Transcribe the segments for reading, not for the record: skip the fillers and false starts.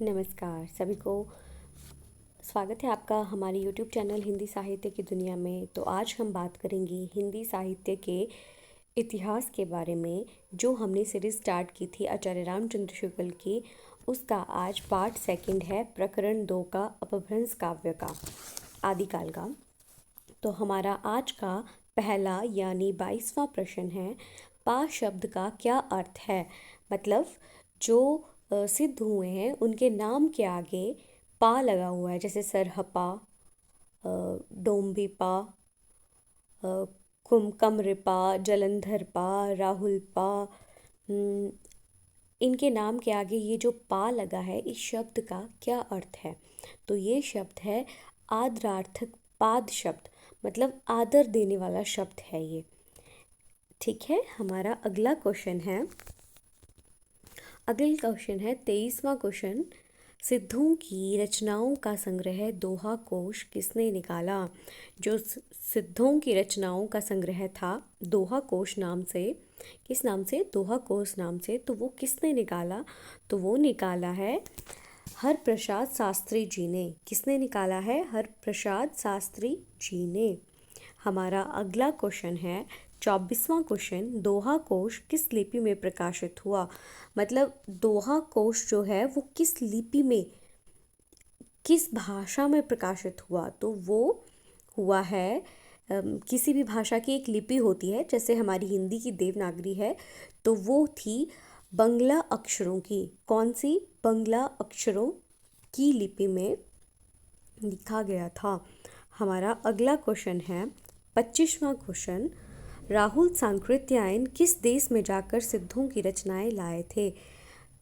नमस्कार सभी को। स्वागत है आपका हमारे YouTube चैनल हिंदी साहित्य की दुनिया में। तो आज हम बात करेंगे हिंदी साहित्य के इतिहास के बारे में, जो हमने सीरीज स्टार्ट की थी आचार्य रामचंद्र शुक्ल की। उसका आज पार्ट सेकंड है, प्रकरण 2 का, अपभ्रंश काव्य का, आदिकाल का। तो हमारा आज का पहला यानी 22वां प्रश्न है, पा शब्द का क्या अर्थ है। मतलब जो सिद्ध हुए हैं उनके नाम के आगे पा लगा हुआ है, जैसे सरहपा, डोम्बिपा, कमरिपा, जलंधरपा, राहुलपा। इनके नाम के आगे ये जो पा लगा है, इस शब्द का क्या अर्थ है। तो ये शब्द है आदरार्थक पाद शब्द, मतलब आदर देने वाला शब्द है ये। ठीक है, हमारा अगला क्वेश्चन है 23वां क्वेश्चन। सिद्धों की रचनाओं का संग्रह दोहा कोश किसने निकाला। जो सिद्धों की रचनाओं का संग्रह था दोहा कोश नाम से, किस नाम से, दोहा कोश नाम से, तो वो किसने निकाला। तो वो निकाला है हरप्रसाद शास्त्री जी ने। किसने निकाला है, हरप्रसाद शास्त्री जी ने। हमारा अगला क्वेश्चन है 24वां क्वेश्चन, दोहा कोश किस लिपि में प्रकाशित हुआ। मतलब दोहा कोश जो है वो किस लिपि में, किस भाषा में प्रकाशित हुआ। तो वो हुआ है किसी भी भाषा की एक लिपि होती है, जैसे हमारी हिंदी की देवनागरी है, तो वो थी बंगला अक्षरों की। कौन सी, बंगला अक्षरों की लिपि में लिखा गया था। हमारा अगला क्वेश्चन है 25वां क्वेश्चन, राहुल सांकृत्यायन किस देश में जाकर सिद्धों की रचनाएं लाए थे।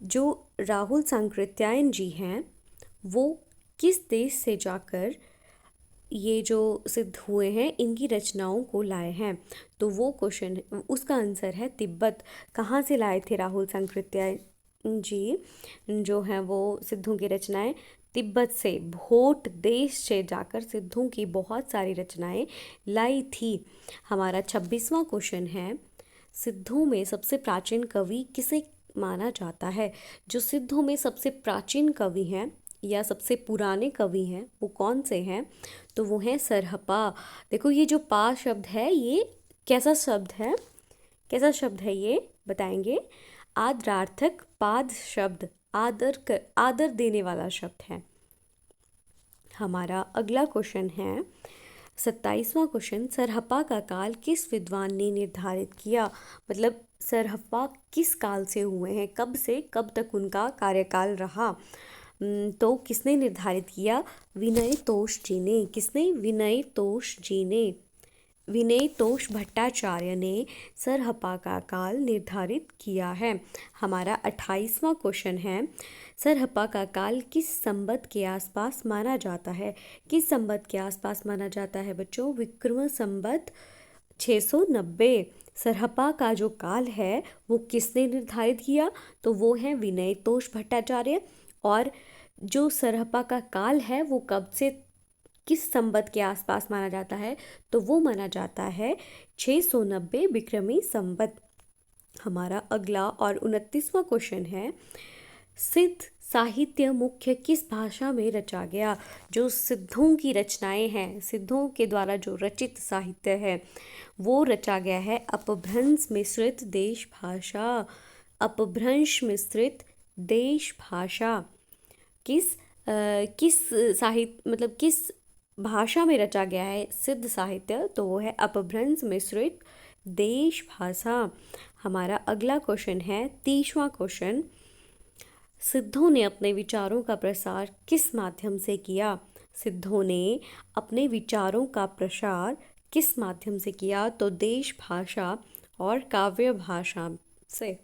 जो राहुल सांकृत्यायन जी हैं वो किस देश से जाकर ये जो सिद्ध हुए हैं इनकी रचनाओं को लाए हैं। तो वो क्वेश्चन, उसका आंसर है तिब्बत। कहाँ से लाए थे राहुल सांकृत्यायन जी जो हैं वो सिद्धों की रचनाएं, तिब्बत से, भोट देश से जाकर सिद्धों की बहुत सारी रचनाएं लाई थी। हमारा 26वां क्वेश्चन है, सिद्धों में सबसे प्राचीन कवि किसे माना जाता है। जो सिद्धों में सबसे प्राचीन कवि हैं या सबसे पुराने कवि हैं वो कौन से हैं। तो वो हैं सरहपा। देखो ये जो पा शब्द है ये कैसा शब्द है, कैसा शब्द है ये बताएंगे। आदरार्थक पाद शब्द, आदर देने वाला शब्द है। हमारा अगला क्वेश्चन है 27वां क्वेश्चन, सरहपा का काल किस विद्वान ने निर्धारित किया। मतलब सरहपा किस काल से हुए हैं, कब से कब तक उनका कार्यकाल रहा। तो किसने निर्धारित किया, विनय तोष जी ने। किसने, विनय तोष जी ने, विनय तोष भट्टाचार्य ने सरहपा का काल निर्धारित किया है। हमारा 28वां क्वेश्चन है, सरहपा का काल किस संवत के आसपास माना जाता है। किस संवत के आसपास माना जाता है बच्चों, विक्रम संवत 690। सरहपा का जो काल है वो किसने निर्धारित किया, तो वो है विनय तोष भट्टाचार्य। और जो सरहपा का काल है वो कब से किस संवत के आसपास माना जाता है, तो वो माना जाता है 690 विक्रमी संवत। हमारा अगला और 29वां क्वेश्चन है, सिद्ध साहित्य मुख्य किस भाषा में रचा गया। जो सिद्धों की रचनाएं हैं, सिद्धों के द्वारा जो रचित साहित्य है वो रचा गया है अपभ्रंश मिश्रित देश भाषा। अपभ्रंश मिश्रित देश भाषा किस साहित्य, मतलब किस भाषा में रचा गया है सिद्ध साहित्य, तो वो है अपभ्रंश मिश्रित देश भाषा। हमारा अगला क्वेश्चन है 30वां क्वेश्चन, सिद्धों ने अपने विचारों का प्रसार किस माध्यम से किया। सिद्धों ने अपने विचारों का प्रसार किस माध्यम से किया, तो देश भाषा और काव्य भाषा से।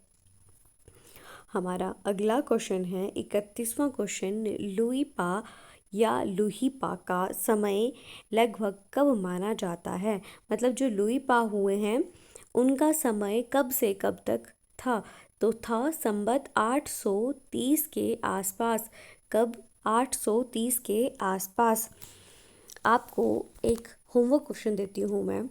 हमारा अगला क्वेश्चन है 31वां क्वेश्चन, लुई पा या लुही पा का समय लगभग कब माना जाता है। मतलब जो लुई पा हुए हैं उनका समय कब से कब तक था, तो था संवत 830 के आसपास। कब, 830 के आसपास। आपको एक होमवर्क क्वेश्चन देती हूँ मैं,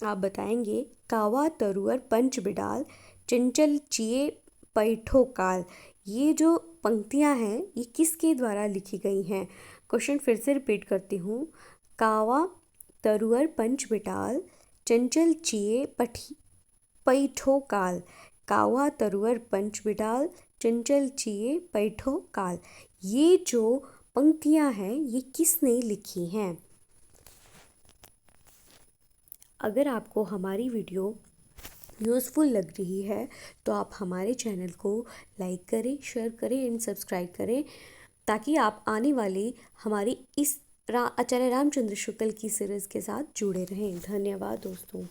आप बताएंगे, कावा तरुअर पंच बिडाल चंचल चिए पैठो काल। ये जो पंक्तियां हैं ये किसके द्वारा लिखी गई हैं? क्वेश्चन फिर से रिपीट करती हूँ। कावा तरुअर पंच बिटाल, चंचल चिए पैठो काल। कावा तरुअर पंच बिटाल, चंचल चिए पैठो काल। ये जो पंक्तियां हैं ये किसने लिखी हैं? अगर आपको हमारी वीडियो यूज़फुल लग रही है तो आप हमारे चैनल को लाइक करें, शेयर करें एंड सब्सक्राइब करें, ताकि आप आने वाली हमारी इस आचार्य रामचंद्र शुक्ल की सीरीज़ के साथ जुड़े रहें। धन्यवाद दोस्तों।